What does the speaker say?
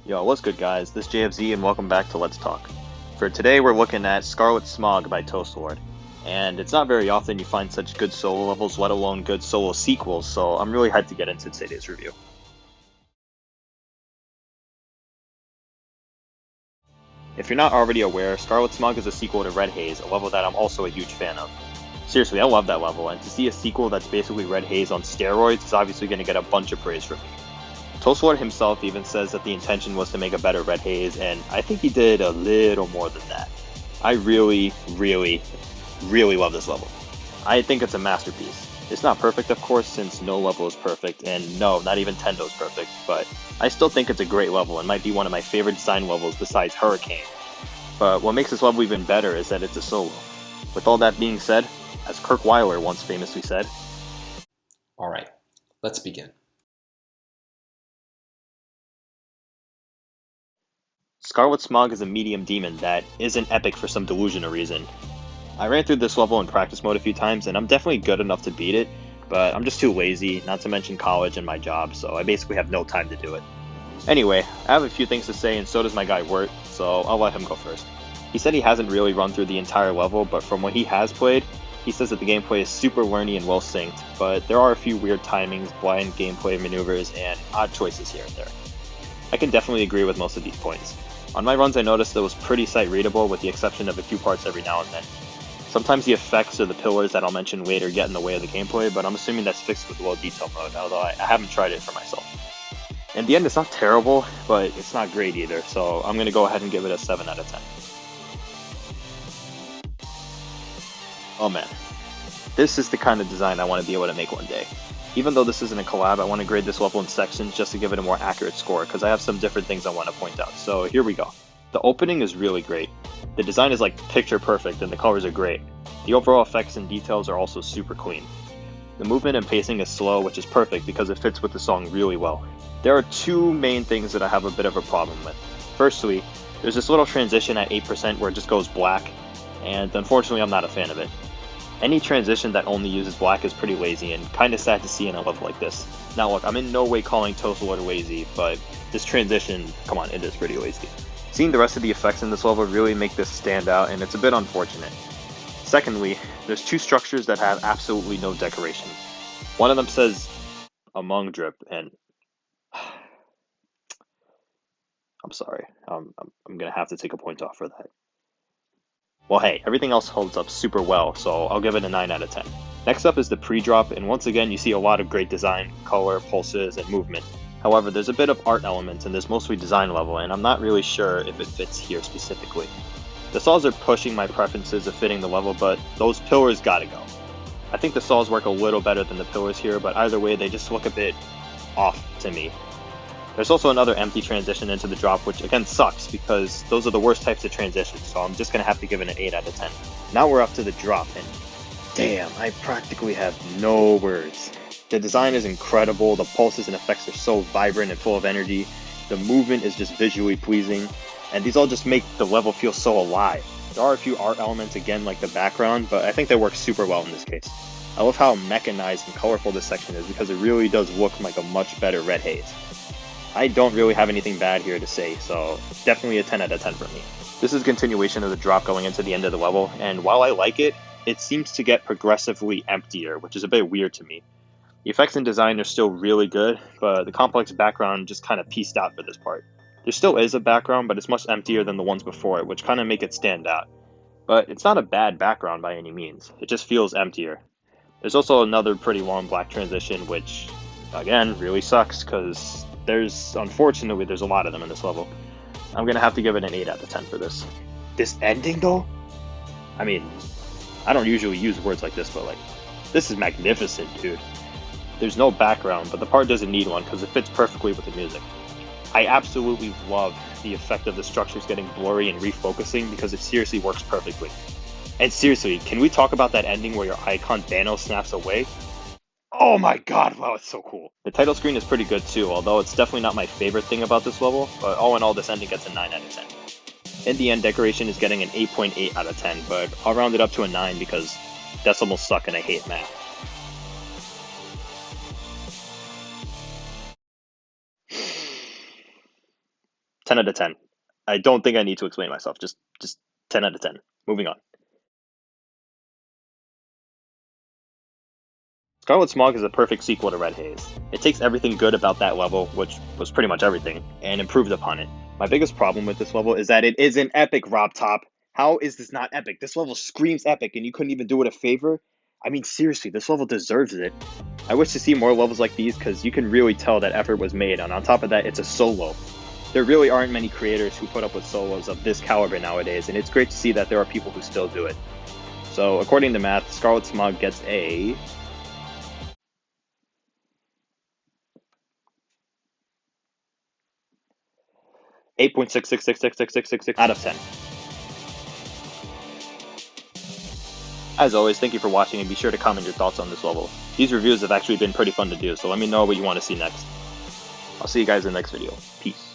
Yo, what's good guys? This is JFZ and welcome back to Let's Talk. For today we're looking at Scarlet Smog by ToastLord. And it's not very often you find such good solo levels, let alone good solo sequels, so I'm really hyped to get into today's review. If you're not already aware, Scarlet Smog is a sequel to Red Haze, a level that I'm also a huge fan of. Seriously, I love that level, and to see a sequel that's basically Red Haze on steroids is obviously going to get a bunch of praise from me. ToastLord himself even says that the intention was to make a better Red Haze, and I think he did a little more than that. I really love this level. I think it's a masterpiece. It's not perfect, of course, since no level is perfect, and no, not even Tendo's perfect, but I still think it's a great level and might be one of my favorite design levels besides Hurricane. But what makes this level even better is that it's a solo. With all that being said, as Kirk Weiler once famously said, Alright, let's begin. Scarlet Smog is a medium demon that isn't epic for some delusional reason. I ran through this level in practice mode a few times and I'm definitely good enough to beat it, but I'm just too lazy, not to mention college and my job, so I basically have no time to do it. Anyway, I have a few things to say and so does my guy Wirt, so I'll let him go first. He said he hasn't really run through the entire level, but from what he has played, he says that the gameplay is super learny and well synced, but there are a few weird timings, blind gameplay maneuvers, and odd choices here and there. I can definitely agree with most of these points. On my runs I noticed it was pretty sight readable with the exception of a few parts every now and then. Sometimes the effects or the pillars that I'll mention later get in the way of the gameplay, but I'm assuming that's fixed with low detail mode, although I haven't tried it for myself. In the end, it's not terrible, but it's not great either, so I'm going to go ahead and give it a 7 out of 10. Oh man, this is the kind of design I want to be able to make one day. Even though this isn't a collab, I want to grade this level in sections just to give it a more accurate score, because I have some different things I want to point out, so here we go. The opening is really great. The design is like picture perfect and the colors are great. The overall effects and details are also super clean. The movement and pacing is slow, which is perfect because it fits with the song really well. There are two main things that I have a bit of a problem with. Firstly, there's this little transition at 8% where it just goes black, and unfortunately I'm not a fan of it. Any transition that only uses black is pretty lazy and kinda sad to see in a level like this. Now look, I'm in no way calling ToastLord lazy, but this transition, come on, it is pretty lazy. Seeing the rest of the effects in this level really make this stand out, and it's a bit unfortunate. Secondly, there's two structures that have absolutely no decoration. One of them says Among Drip, and I'm sorry, I'm gonna have to take a point off for that. Well hey, everything else holds up super well, so I'll give it a 9 out of 10. Next up is the pre-drop, and once again you see a lot of great design, color, pulses, and movement. However, there's a bit of art elements in this mostly design level, and I'm not really sure if it fits here specifically. The saws are pushing my preferences of fitting the level, but those pillars gotta go. I think the saws work a little better than the pillars here, but either way they just look a bit off to me. There's also another empty transition into the drop, which again sucks because those are the worst types of transitions, so I'm just gonna have to give it an 8 out of 10. Now we're up to the drop, and damn, I practically have no words. The design is incredible, the pulses and effects are so vibrant and full of energy, the movement is just visually pleasing, and these all just make the level feel so alive. There are a few art elements again like the background, but I think they work super well in this case. I love how mechanized and colorful this section is because it really does look like a much better Red Haze. I don't really have anything bad here to say, so definitely a 10 out of 10 for me. This is a continuation of the drop going into the end of the level, and while I like it, it seems to get progressively emptier, which is a bit weird to me. The effects and design are still really good, but the complex background just kind of pieced out for this part. There still is a background, but it's much emptier than the ones before it, which kind of make it stand out. But it's not a bad background by any means, it just feels emptier. There's also another pretty long black transition, which, again, really sucks, because unfortunately, there's a lot of them in this level. I'm gonna have to give it an 8 out of 10 for this. This ending, though? I mean, I don't usually use words like this, but like, this is magnificent, dude. There's no background, but the part doesn't need one because it fits perfectly with the music. I absolutely love the effect of the structures getting blurry and refocusing because it seriously works perfectly. And seriously, can we talk about that ending where your icon Thanos snaps away? Oh my god, wow, it's so cool. The title screen is pretty good too, although it's definitely not my favorite thing about this level, but all in all, this ending gets a 9 out of 10. In the end, decoration is getting an 8.8 out of 10, but I'll round it up to a 9 because decimals suck and I hate math. 10 out of 10. I don't think I need to explain myself. Just 10 out of 10. Moving on. Scarlet Smog is a perfect sequel to Red Haze. It takes everything good about that level, which was pretty much everything, and improved upon it. My biggest problem with this level is that it isn't epic, Rob Top. How is this not epic? This level screams epic, and you couldn't even do it a favor? I mean, seriously, this level deserves it. I wish to see more levels like these because you can really tell that effort was made, and on top of that, it's a solo. There really aren't many creators who put up with solos of this caliber nowadays, and it's great to see that there are people who still do it. So, according to math, Scarlet Smog gets a 8.6666666 out of 10. As always, thank you for watching and be sure to comment your thoughts on this level. These reviews have actually been pretty fun to do, so let me know what you want to see next. I'll see you guys in the next video. Peace.